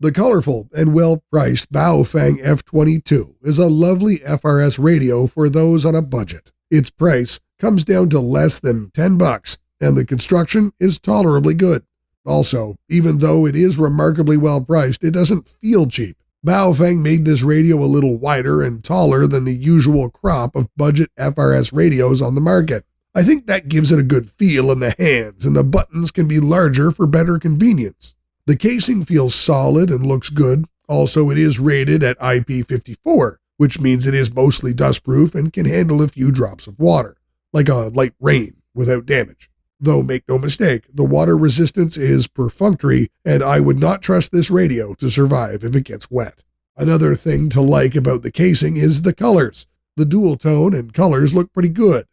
The colorful and well-priced Baofeng F22 is a lovely FRS radio for those on a budget. Its price comes down to less than $10, and the construction is tolerably good. Also, even though it is remarkably well priced, it doesn't feel cheap. Baofeng made this radio a little wider and taller than the usual crop of budget FRS radios on the market. I think that gives it a good feel in the hands, and the buttons can be larger for better convenience. The casing feels solid and looks good. Also, it is rated at IP54, which means it is mostly dustproof and can handle a few drops of water, like a light rain, without damage. Though make no mistake, the water resistance is perfunctory, and I would not trust this radio to survive if it gets wet. Another thing to like about the casing is the colors. The dual tone and colors look pretty good.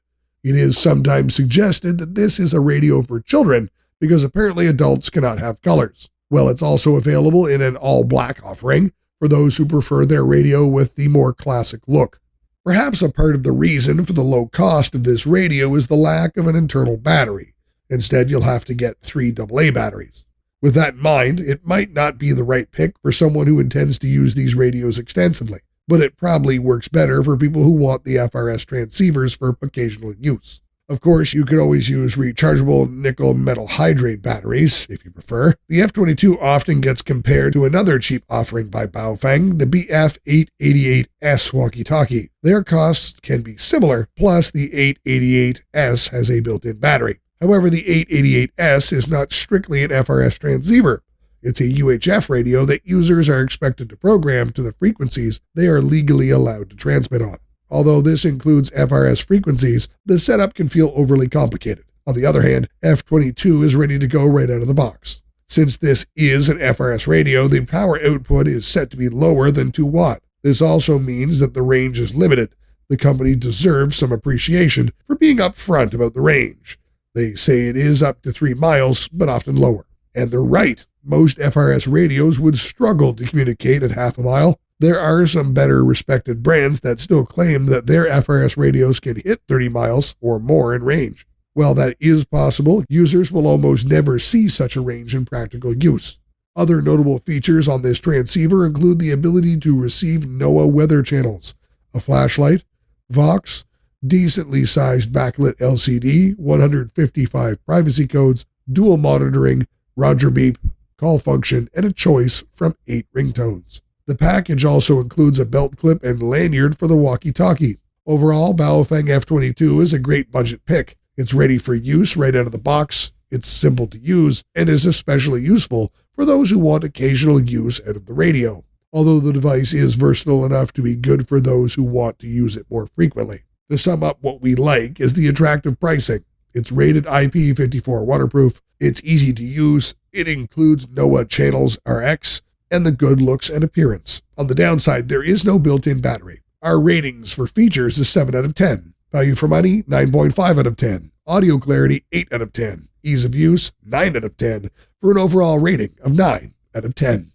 It is sometimes suggested that this is a radio for children because apparently adults cannot have colors. Well, it's also available in an all-black offering for those who prefer their radio with the more classic look. Perhaps a part of the reason for the low cost of this radio is the lack of an internal battery. Instead, you'll have to get 3 AA batteries. With that in mind, it might not be the right pick for someone who intends to use these radios extensively, but it probably works better for people who want the FRS transceivers for occasional use. Of course, you could always use rechargeable nickel metal hydrate batteries, if you prefer. The F22 often gets compared to another cheap offering by Baofeng, the BF888S walkie-talkie. Their costs can be similar, plus the 888S has a built-in battery. However, the 888S is not strictly an FRS transceiver. It's a UHF radio that users are expected to program to the frequencies they are legally allowed to transmit on. Although this includes FRS frequencies, the setup can feel overly complicated. On the other hand, F22 is ready to go right out of the box. Since this is an FRS radio, the power output is set to be lower than 2 watt. This also means that the range is limited. The company deserves some appreciation for being upfront about the range. They say it is up to 3 miles, but often lower. And they're right. Most FRS radios would struggle to communicate at half a mile. There are some better respected brands that still claim that their FRS radios can hit 30 miles or more in range. While that is possible, users will almost never see such a range in practical use. Other notable features on this transceiver include the ability to receive NOAA weather channels, a flashlight, Vox, decently sized backlit LCD, 155 privacy codes, dual monitoring, Roger beep, call function, and a choice from 8 ringtones. The package also includes a belt clip and lanyard for the walkie-talkie. Overall, Baofeng F22 is a great budget pick. It's ready for use right out of the box, it's simple to use, and is especially useful for those who want occasional use out of the radio, although the device is versatile enough to be good for those who want to use it more frequently. To sum up, what we like is the attractive pricing. It's rated IP54 waterproof, it's easy to use, it includes NOAA channels RX, and the good looks and appearance. On the downside, there is no built-in battery. Our ratings for features is 7 out of 10. Value for money, 9.5 out of 10. Audio clarity, 8 out of 10. Ease of use, 9 out of 10, for an overall rating of 9 out of 10.